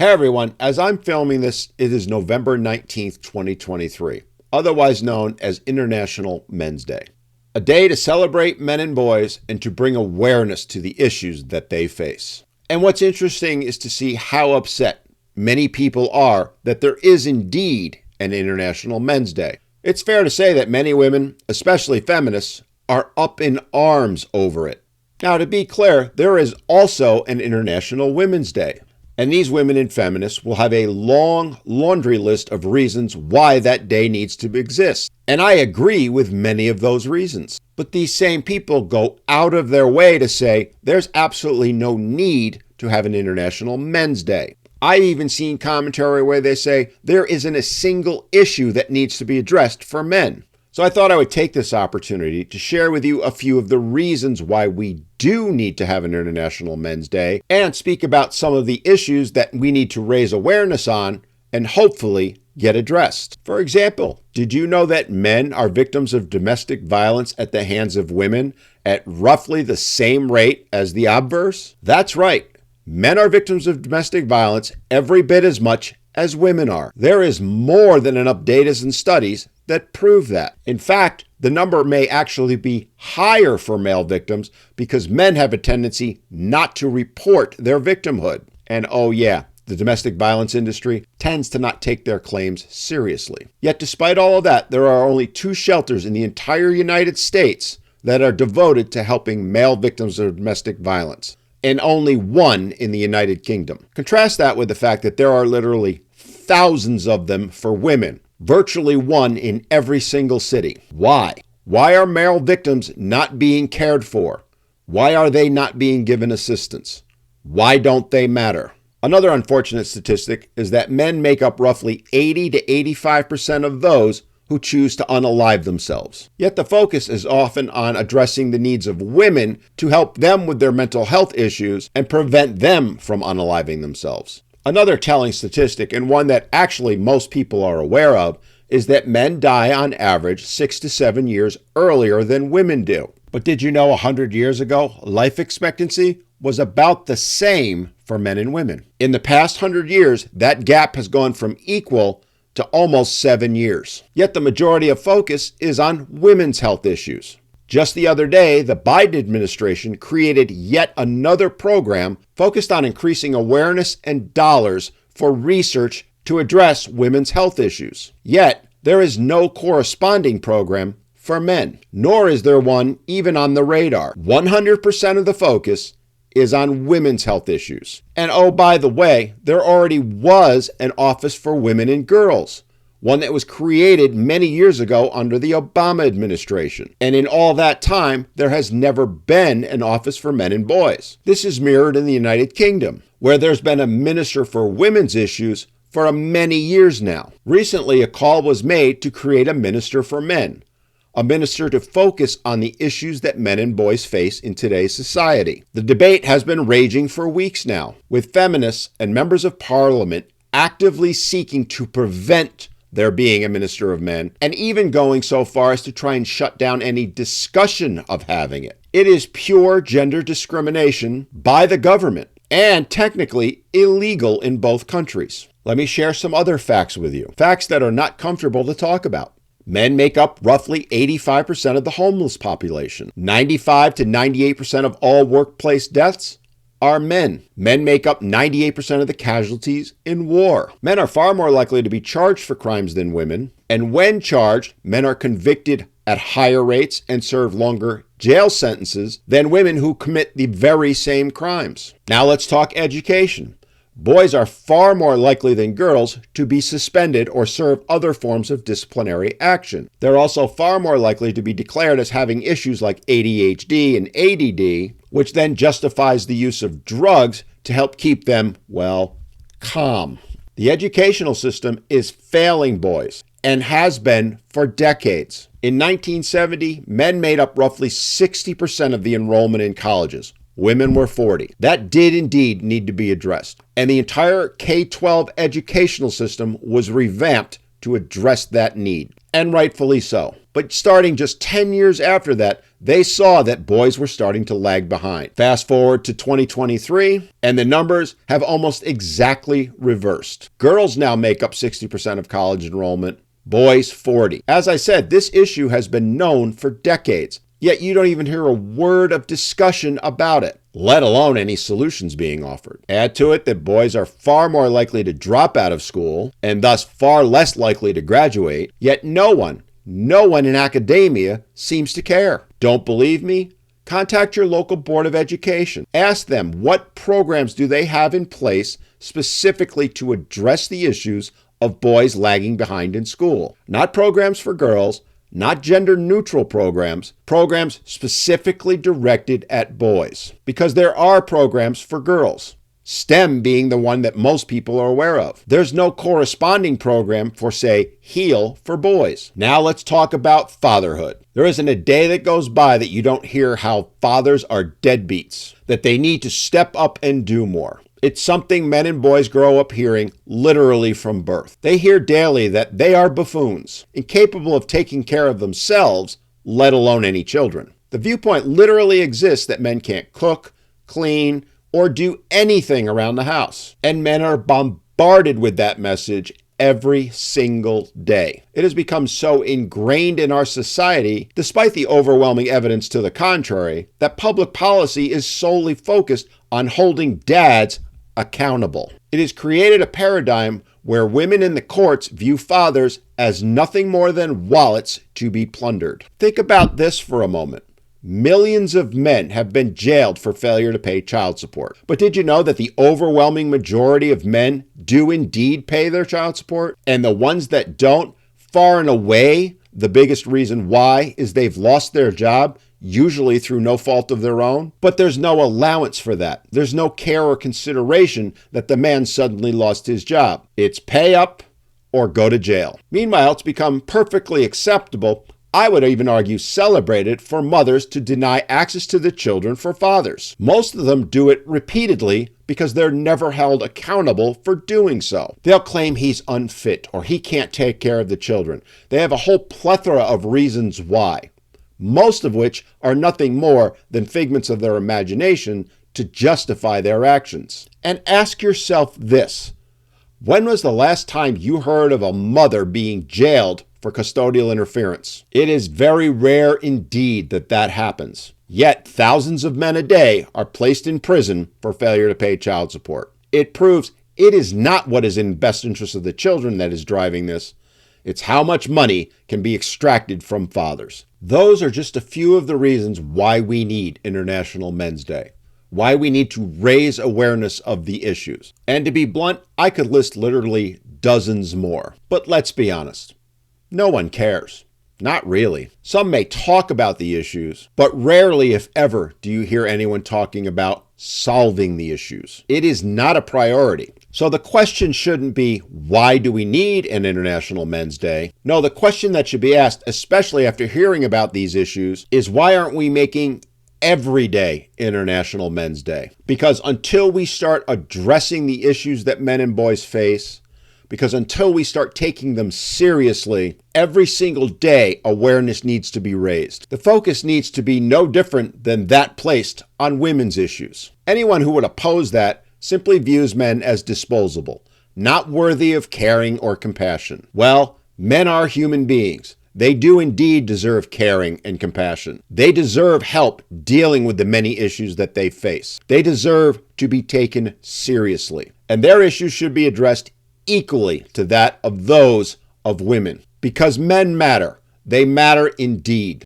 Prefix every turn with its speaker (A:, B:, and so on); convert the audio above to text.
A: Hey everyone, as I'm filming this, it is November 19th, 2023, otherwise known as International Men's Day. A day to celebrate men and boys and to bring awareness to the issues that they face. And what's interesting is to see how upset many people are that there is indeed an International Men's Day. It's fair to say that many women, especially feminists, are up in arms over it. Now, to be clear, there is also an International Women's Day. And these women and feminists will have a long laundry list of reasons why that day needs to exist. And I agree with many of those reasons. But these same people go out of their way to say there's absolutely no need to have an International Men's Day. I've even seen commentary where they say there isn't a single issue that needs to be addressed for men. So I thought I would take this opportunity to share with you a few of the reasons why we do need to have an International Men's Day and speak about some of the issues that we need to raise awareness on and hopefully get addressed. For example, did you know that men are victims of domestic violence at the hands of women at roughly the same rate as the obverse? That's right. Men are victims of domestic violence every bit as much as women are. There is more than enough data and studies that prove that. In fact, the number may actually be higher for male victims because men have a tendency not to report their victimhood. And oh yeah, the domestic violence industry tends to not take their claims seriously. Yet despite all of that, there are only 2 shelters in the entire United States that are devoted to helping male victims of domestic violence, and only 1 in the United Kingdom. Contrast that with the fact that there are literally thousands of them for women, virtually 1 in every single city. Why? Why are male victims not being cared for? Why are they not being given assistance? Why don't they matter? Another unfortunate statistic is that men make up roughly 80 to 85% of those who choose to unalive themselves. Yet the focus is often on addressing the needs of women to help them with their mental health issues and prevent them from unaliving themselves. Another telling statistic, and one that actually most people are aware of, is that men die on average 6 to 7 years earlier than women do. But did you know 100 years ago, life expectancy was about the same for men and women? In the past 100 years, that gap has gone from equal to almost 7 years. Yet the majority of focus is on women's health issues. Just the other day, the Biden administration created yet another program focused on increasing awareness and dollars for research to address women's health issues. Yet, there is no corresponding program for men, nor is there one even on the radar. 100% of the focus is on women's health issues. And oh, by the way, there already was an Office for Women and Girls, one that was created many years ago under the Obama administration. And in all that time, there has never been an Office for Men and Boys. This is mirrored in the United Kingdom, where there's been a Minister for Women's Issues for many years now. Recently, a call was made to create a Minister for Men, a minister to focus on the issues that men and boys face in today's society. The debate has been raging for weeks now, with feminists and members of parliament actively seeking to prevent there being a minister of men, and even going so far as to try and shut down any discussion of having it. It is pure gender discrimination by the government, and technically illegal in both countries. Let me share some other facts with you, facts that are not comfortable to talk about. Men make up roughly 85% of the homeless population. 95 to 98% of all workplace deaths are men. Men make up 98% of the casualties in war. Men are far more likely to be charged for crimes than women. And when charged, men are convicted at higher rates and serve longer jail sentences than women who commit the very same crimes. Now let's talk education. Boys are far more likely than girls to be suspended or serve other forms of disciplinary action. They're also far more likely to be declared as having issues like ADHD and ADD, which then justifies the use of drugs to help keep them, well, calm. The educational system is failing boys and has been for decades. In 1970, men made up roughly 60% of the enrollment in colleges. Women were 40. That did indeed need to be addressed. And the entire K-12 educational system was revamped to address that need. And rightfully so. But starting just 10 years after that, They saw that boys were starting to lag behind. Fast forward to 2023, and the numbers have almost exactly reversed. Girls now make up 60% of college enrollment, boys 40%. As I said, this issue has been known for decades, yet you don't even hear a word of discussion about it, let alone any solutions being offered. Add to it that boys are far more likely to drop out of school and thus far less likely to graduate, yet no one in academia seems to care. Don't believe me? Contact your local Board of Education. Ask them what programs do they have in place specifically to address the issues of boys lagging behind in school. Not programs for girls, not gender-neutral programs, programs specifically directed at boys. Because there are programs for girls, STEM being the one that most people are aware of. There's no corresponding program for, say, HEAL for boys. Now let's talk about fatherhood. There isn't a day that goes by that you don't hear how fathers are deadbeats, that they need to step up and do more. It's something men and boys grow up hearing literally from birth. They hear daily that they are buffoons, incapable of taking care of themselves, let alone any children. The viewpoint literally exists that men can't cook, clean, or do anything around the house. And men are bombarded with that message every single day. It has become so ingrained in our society, despite the overwhelming evidence to the contrary, that public policy is solely focused on holding dads accountable. It has created a paradigm where women in the courts view fathers as nothing more than wallets to be plundered. Think about this for a moment. Millions of men have been jailed for failure to pay child support. But did you know that the overwhelming majority of men do indeed pay their child support? And the ones that don't, far and away, the biggest reason why is they've lost their job, usually through no fault of their own. But there's no allowance for that. There's no care or consideration that the man suddenly lost his job. It's pay up or go to jail. Meanwhile, it's become perfectly acceptable, I would even argue celebrated, for mothers to deny access to the children for fathers. Most of them do it repeatedly because they're never held accountable for doing so. They'll claim he's unfit or he can't take care of the children. They have a whole plethora of reasons why, most of which are nothing more than figments of their imagination to justify their actions. And ask yourself this: when was the last time you heard of a mother being jailed for custodial interference? It is very rare indeed that happens. Yet thousands of men a day are placed in prison for failure to pay child support. It proves it is not what is in best interest of the children that is driving this. It's how much money can be extracted from fathers. Those are just a few of the reasons why we need International Men's Day, why we need to raise awareness of the issues. And to be blunt, I could list literally dozens more. But let's be honest. No one cares. Not really. Some may talk about the issues, but rarely, if ever, do you hear anyone talking about solving the issues. It is not a priority. So the question shouldn't be, why do we need an International Men's Day? No, the question that should be asked, especially after hearing about these issues, is why aren't we making every day International Men's Day? Because until we start addressing the issues that men and boys face, because until we start taking them seriously, every single day awareness needs to be raised. The focus needs to be no different than that placed on women's issues. Anyone who would oppose that simply views men as disposable, not worthy of caring or compassion. Well, men are human beings. They do indeed deserve caring and compassion. They deserve help dealing with the many issues that they face. They deserve to be taken seriously. And their issues should be addressed equally to that of those of women. Because men matter. They matter indeed.